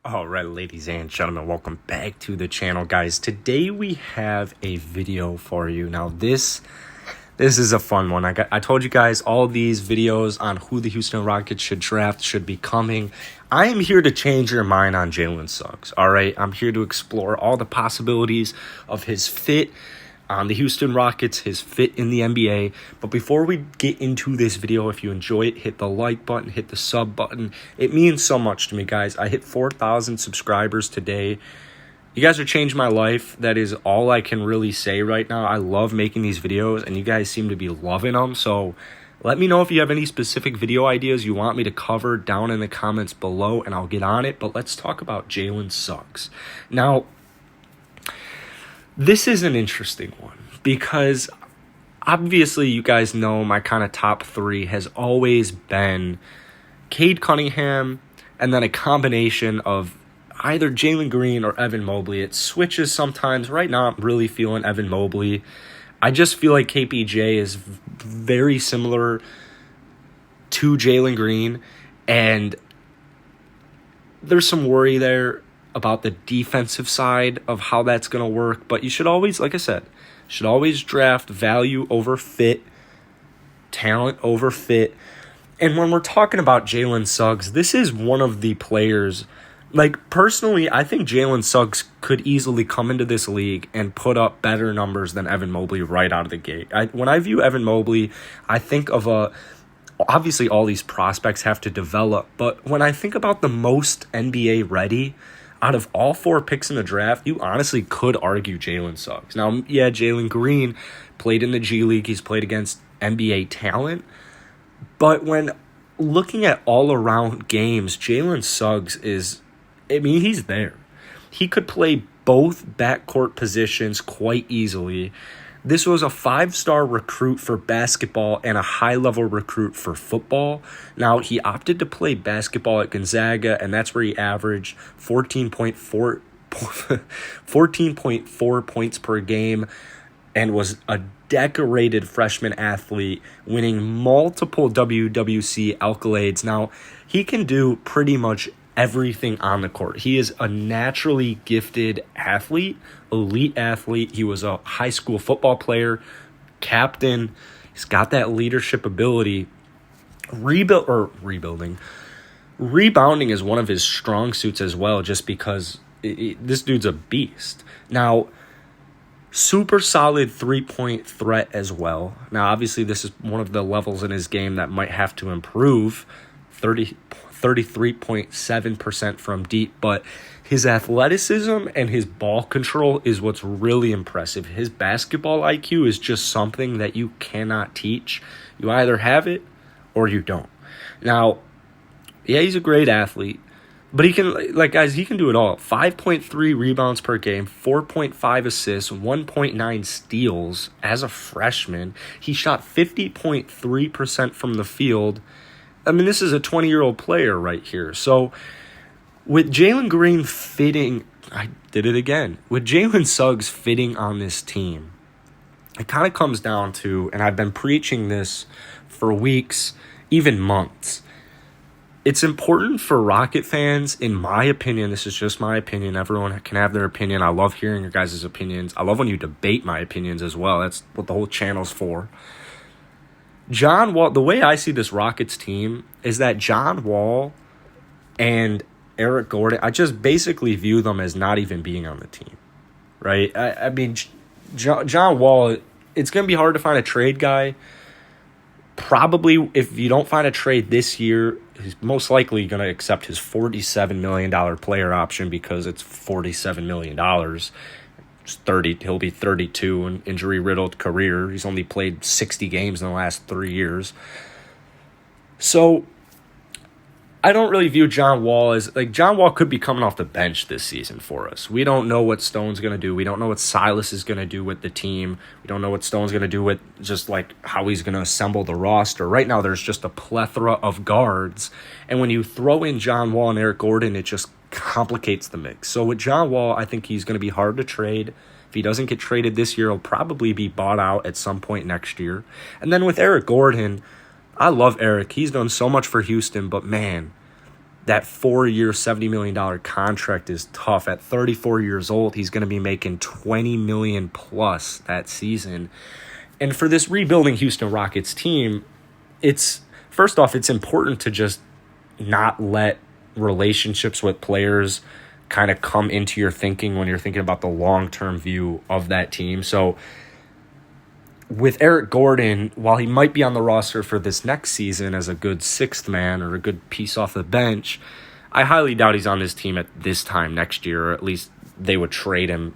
All right, ladies and gentlemen, welcome back to the channel, guys. Today we have a video for you. Now, this is a fun one. I told you guys all these videos on who the Houston Rockets should draft should be coming. I am here to change your mind on Jalen Suggs, all right? I'm here to explore all the possibilities of his fit on the Houston Rockets, his fit in the NBA. But before we get into this video, if you enjoy it, hit the like button, hit the sub button. It means so much to me, guys. I hit 4,000 subscribers today. You guys are changing my life. That is all I can really say right now. I love making these videos, and you guys seem to be loving them. So let me know if you have any specific video ideas you want me to cover down in the comments below, and I'll get on it. But let's talk about Jalen Suggs. Now, this is an interesting one because obviously you guys know my kind of top three has always been Cade Cunningham and then a combination of either Jalen Green or Evan Mobley. It switches sometimes. Right now I'm really feeling Evan Mobley. I just feel like KPJ is very similar to Jalen Green, and there's some worry there about the defensive side of how that's going to work. But you should always, like I said, draft value over fit, talent over fit. And when we're talking about Jalen Suggs, this is one of the players, like personally, I think Jalen Suggs could easily come into this league and put up better numbers than Evan Mobley right out of the gate. When I view Evan Mobley, I think of obviously all these prospects have to develop, but when I think about the most NBA ready out of all four picks in the draft, you honestly could argue Jalen Suggs. Now, yeah, Jalen Green played in the G League. He's played against NBA talent. But when looking at all-around games, Jalen Suggs he's there. He could play both backcourt positions quite easily. This was a 5-star recruit for basketball and a high-level recruit for football. Now, he opted to play basketball at Gonzaga, and that's where he averaged 14.4 points per game and was a decorated freshman athlete, winning multiple WWC accolades. Now, he can do pretty much everything on the court. He is a naturally gifted athlete, elite athlete. He was a high school football player, captain. He's got that leadership ability. Rebounding is one of his strong suits as well, just because this dude's a beast. Now, super solid three-point threat as well. Now, obviously, this is one of the levels in his game that might have to improve. 33.7% from deep, but his athleticism and his ball control is what's really impressive. His basketball IQ is just something that you cannot teach. You either have it or you don't. Now, yeah, he's a great athlete, but he can do it all. 5.3 rebounds per game, 4.5 assists, 1.9 steals as a freshman. He shot 50.3% from the field. I mean, this is a 20-year-old player right here. So with Jalen Green fitting, with Jalen Suggs fitting on this team, it kind of comes down to, and I've been preaching this for weeks, even months. It's important for Rocket fans, in my opinion. This is just my opinion. Everyone can have their opinion. I love hearing your guys' opinions. I love when you debate my opinions as well. That's what the whole channel's for. John Wall, the way I see this Rockets team is that John Wall and Eric Gordon, I just basically view them as not even being on the team, right? I mean, John Wall, it's going to be hard to find a trade guy. Probably if you don't find a trade this year, he's most likely going to accept his $47 million player option because it's $47 million. He'll be 32, an injury-riddled career. He's only played 60 games in the last 3 years. So I don't really view John Wall as, John Wall could be coming off the bench this season for us. We don't know what Stone's going to do. We don't know what Silas is going to do with the team. We don't know what Stone's going to do with just how he's going to assemble the roster. Right now there's just a plethora of guards. And when you throw in John Wall and Eric Gordon, it just complicates the mix. So with John Wall, I think he's going to be hard to trade. If he doesn't get traded this year, he'll probably be bought out at some point next year. And then with Eric Gordon, I love Eric. He's done so much for Houston, but man, that 4-year, $70 million contract is tough. At 34 years old, he's going to be making $20 million plus that season. And for this rebuilding Houston Rockets team, first off, it's important to just not let relationships with players kind of come into your thinking when you're thinking about the long-term view of that team. So with Eric Gordon, while he might be on the roster for this next season as a good sixth man or a good piece off the bench, I highly doubt he's on this team at this time next year, or at least they would trade him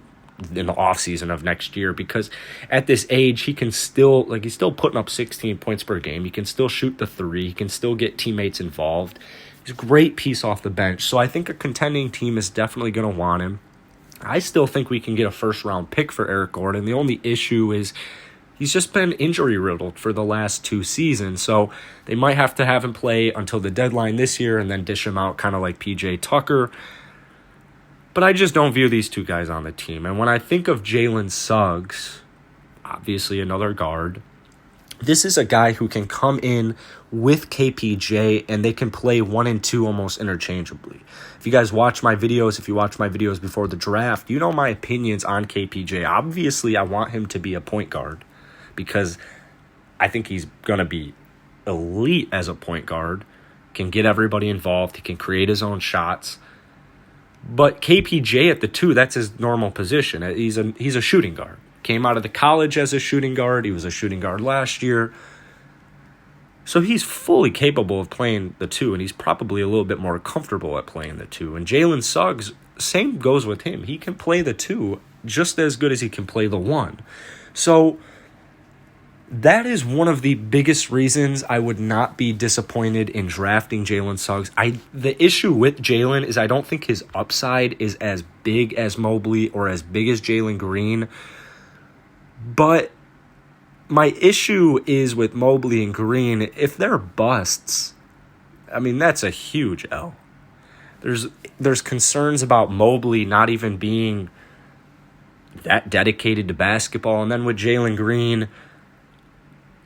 in the offseason of next year, because at this age, he can still, he's still putting up 16 points per game. He can still shoot the three. He can still get teammates involved. He's a great piece off the bench. So I think a contending team is definitely going to want him. I still think we can get a first-round pick for Eric Gordon. The only issue is he's just been injury-riddled for the last 2 seasons, so they might have to have him play until the deadline this year and then dish him out kind of like P.J. Tucker. But I just don't view these two guys on the team. And when I think of Jalen Suggs, obviously another guard, this is a guy who can come in with KPJ and they can play 1 and 2 almost interchangeably. If you guys watch my videos, if you watch my videos before the draft, you know my opinions on KPJ. Obviously, I want him to be a point guard because I think he's going to be elite as a point guard, can get everybody involved, he can create his own shots. But KPJ at the 2, that's his normal position. He's a shooting guard. Came out of the college as a shooting guard. He was a shooting guard last year. So he's fully capable of playing the 2, and he's probably a little bit more comfortable at playing the 2. And Jalen Suggs, same goes with him. He can play the 2 just as good as he can play the 1. So that is one of the biggest reasons I would not be disappointed in drafting Jalen Suggs. The issue with Jalen is I don't think his upside is as big as Mobley or as big as Jalen Green. But my issue is with Mobley and Green, if they're busts, I mean, that's a huge L. There's concerns about Mobley not even being that dedicated to basketball. And then with Jalen Green,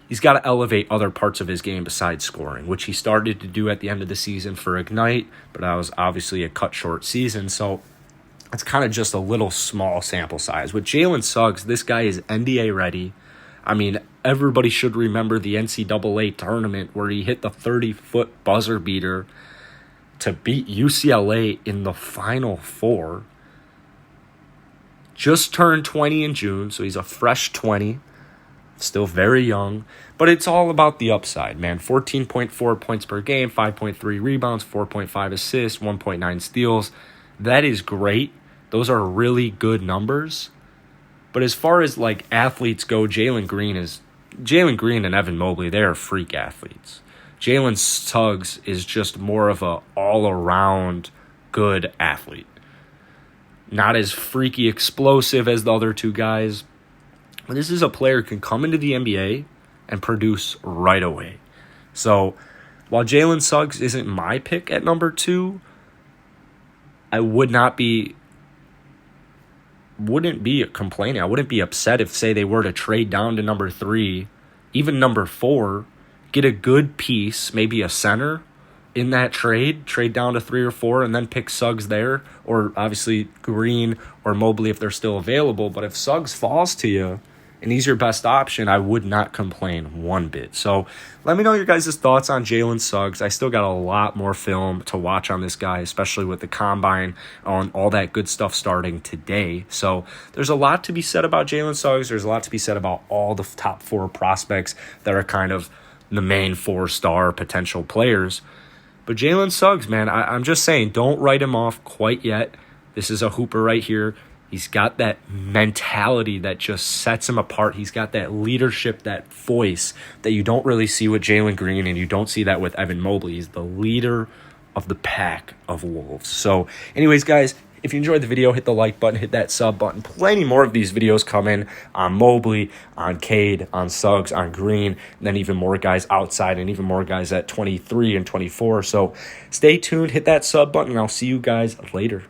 he's got to elevate other parts of his game besides scoring, which he started to do at the end of the season for Ignite, but that was obviously a cut short season, so it's kind of just a little small sample size. With Jalen Suggs, this guy is NBA ready. I mean, everybody should remember the NCAA tournament where he hit the 30-foot buzzer beater to beat UCLA in the Final Four. Just turned 20 in June, so he's a fresh 20. Still very young, but it's all about the upside, man. 14.4 points per game, 5.3 rebounds, 4.5 assists, 1.9 steals. That is great. Those are really good numbers. But as far as athletes go, Jalen Green and Evan Mobley, they're freak athletes. Jalen Suggs is just more of a all-around good athlete. Not as freaky explosive as the other two guys. This is a player who can come into the NBA and produce right away. So while Jalen Suggs isn't my pick at number 2, I wouldn't be complaining. I wouldn't be upset if, say, they were to trade down to number 3, even number 4, get a good piece, maybe a center in that trade down to 3 or 4, and then pick Suggs there, or obviously Green or Mobley if they're still available. But if Suggs falls to you and he's your best option, I would not complain one bit. So let me know your guys' thoughts on Jalen Suggs. I still got a lot more film to watch on this guy, especially with the combine on all that good stuff starting today. So there's a lot to be said about Jalen Suggs. There's a lot to be said about all the top 4 prospects that are kind of the main 4-star potential players. But Jalen Suggs, man, I'm just saying, don't write him off quite yet. This is a hooper right here. He's got that mentality that just sets him apart. He's got that leadership, that voice that you don't really see with Jalen Green, and you don't see that with Evan Mobley. He's the leader of the pack of Wolves. So anyways, guys, if you enjoyed the video, hit the like button, hit that sub button. Plenty more of these videos coming on Mobley, on Cade, on Suggs, on Green, and then even more guys outside and even more guys at 23 and 24. So stay tuned, hit that sub button, and I'll see you guys later.